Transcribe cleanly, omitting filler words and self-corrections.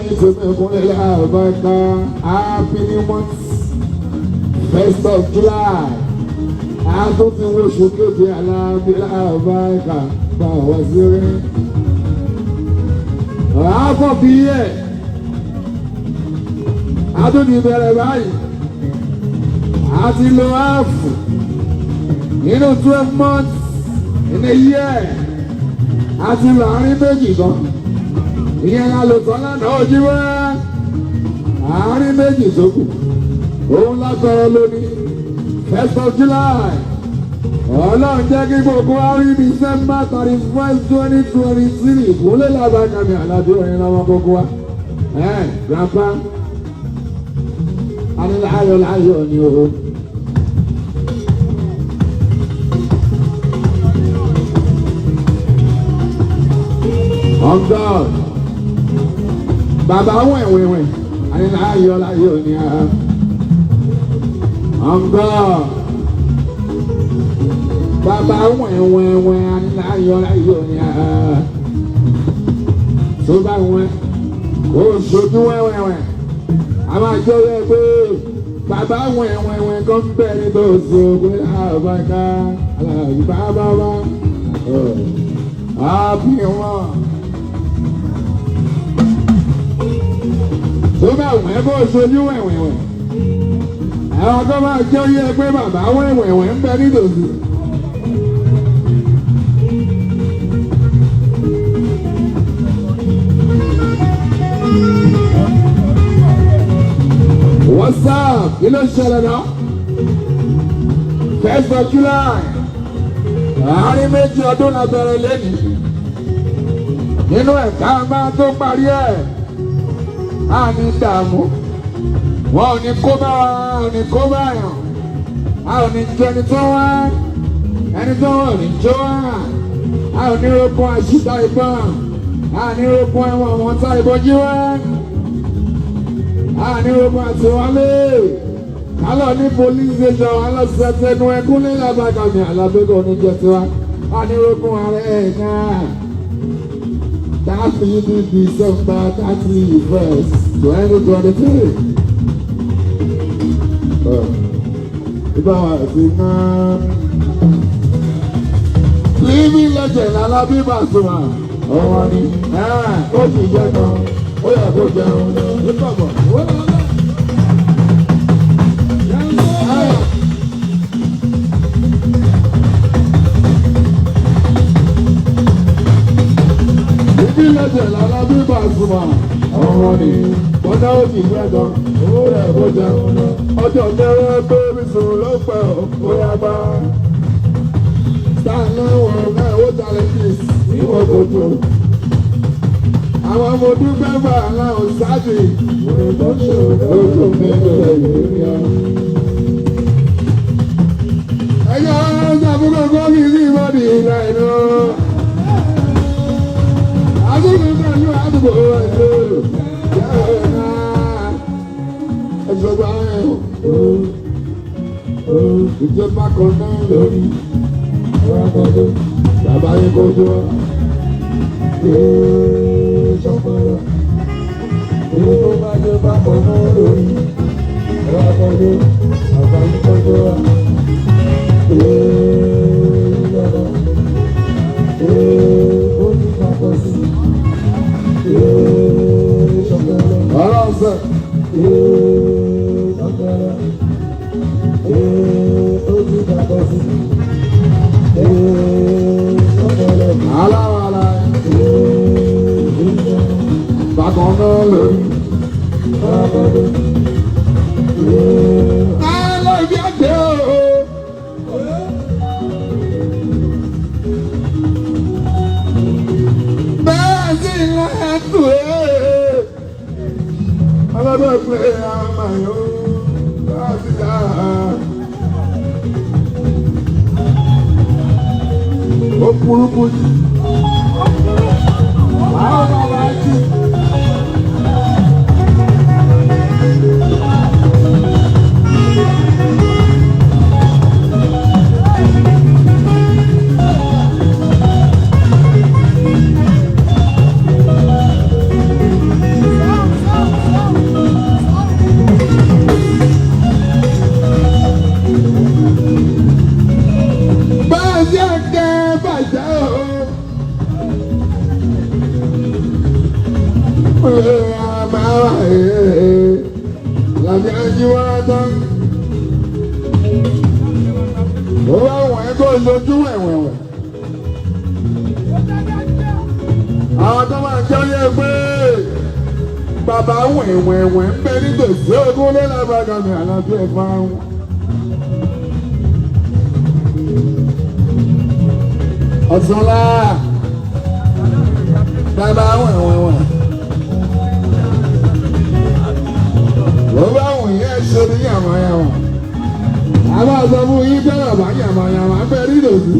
yín tó mẹ́kún lẹ́la àbáká happy new month 1st of July àtún ti wo oṣù kéde alábílà àbáká bá wá sí orí. àáfọ̀ bí yẹ àtún ti bẹ̀rẹ̀ báyìí àti lo áàfù nínú 12 months in a year àti láàrin méjì gan ìyẹn la lò tán lánàá ojú wá àárín méjì tó kù òun lágbára lónìí 1st of July ọlọ́run jẹ́ kí gbogbo àárín December 31st 2023 ìkúnlẹ̀ làbàkàmì àlàbí orin lọ́wọ́ gbogbo wa grandpa aníláyọ̀ láyọ̀ ni o. On God, Baba wẹ̀wẹ̀wẹ̀, aníláyọ̀ láyọ̀ ni a. On God, Baba wẹ̀wẹ̀wẹ̀, aníláyọ̀ láyọ̀ ni a. Tó bá wọn, kò sojú wẹ̀wẹ̀wẹ̀, a máa jẹ́ yẹ pé bàbá wẹ̀wẹ̀wẹ̀ kan bẹ̀rẹ̀ tó so pé àbáká aláàbí bàbá wa. Àbí wọn. Tó bá wẹ̀ kó sojú wẹ̀wẹ̀wẹ̀. Àwọn kan máa jẹ́ yẹ pé bàbá wẹ̀wẹ̀wẹ̀ ń bẹ nítòsí. What's up? Kí ló ṣẹlẹ̀ náà? 1st of July. Àárín méjì ọdún la bẹ̀rẹ̀ lẹ́nu. Nínú ẹ̀ka máa tó parí ẹ̀. A ní dààmú. Wọ́n ò ní kó bá wa, a ò ní kó bá yàn. A ò ní jẹ ẹni tó wá. Ẹni tó wọ̀ ní jó wá. A ò ní rokun àṣìta ìbọn. A ò ní rokun ẹ̀wọ̀n wọn tá ìbọn jí wá. Ní ogun àti wálé alọ ní police station alọ́sẹ̀tẹ̀nu ẹkún ní làbàkàmì alábẹ́gàn oníjẹsíwá ní ogun ààrẹ náà dáàbì ní December 31st 2023. Ibà wà sí náà living legend Alábí Pasuma ọwọ́ ni ó sì jẹ́ kan. Ó yẹ kó jẹun ní bàbá. Ibi lẹ́jẹ̀ l'Alábí Pasuma. Ọ̀rọ̀ ni bọ́dá ó ti gbẹ́ gan. Ó yẹ kó jẹun. Ọjọ́ mẹ́rẹ́ pé mi sùn ló pẹ́ ó yá bá. Sáà náà wọ̀ náà ó jalè kí ìwọ̀n kò tó. Àwọn ọmọ ọdún mẹ́fà aláwọ̀ sáàdì ojú mẹ́fà ìrìnà. Ẹjọ́ ṣàbúkọ̀ gómìn sí ìwọ́dì ìlà ìlú. Àdúgbò pẹ̀lú àdúgbò ìlú. Ẹ̀ṣọ́gbà ẹ̀hùn. Ìjọba kan náà lórí. Bàbá yín kó jọ. Sọ́kọ̀rọ̀ èyí tó bá jẹ́ bákan náà lórí ẹ̀rọ akọ́jú àbáyé kọjú wa ìjọba ó ní papọ̀ sí sọ́kọ̀rọ̀ ọ̀rọ̀ ọ̀sẹ̀ sọ́kọ̀rọ̀ ó ní papọ̀ sí sọ́kọ̀rọ̀ aláwàlá. Bákan náà lórí. Alábí àgbẹ̀ o. Bẹ́ẹ̀ sì ń lẹ́tù ẹ̀. Alábẹ́ pé àmàyò láti dá. Ó burúkú jù. Àwọn bàbá jù. Làbí ajíwá tán. Ó bá wọ̀n ẹ́ kó lójú ẹ̀wẹ̀wẹ̀. Àwọn tó máa jẹ́ yẹ pé bàbá wẹ̀wẹ̀wẹ̀ ń bẹ nítòsí ogún lé lábàgàn mi àlàbí ẹ̀fọ́ àwọn. Ọ̀sánlá bàbá wẹ̀wẹ̀wẹ̀. Ó bá wọ̀n yẹn ṣe ní yàmàyàmà. Àwọn àgbà fún yín tẹ́lẹ̀ bá yàmàyàmà ń bẹ nítòsí.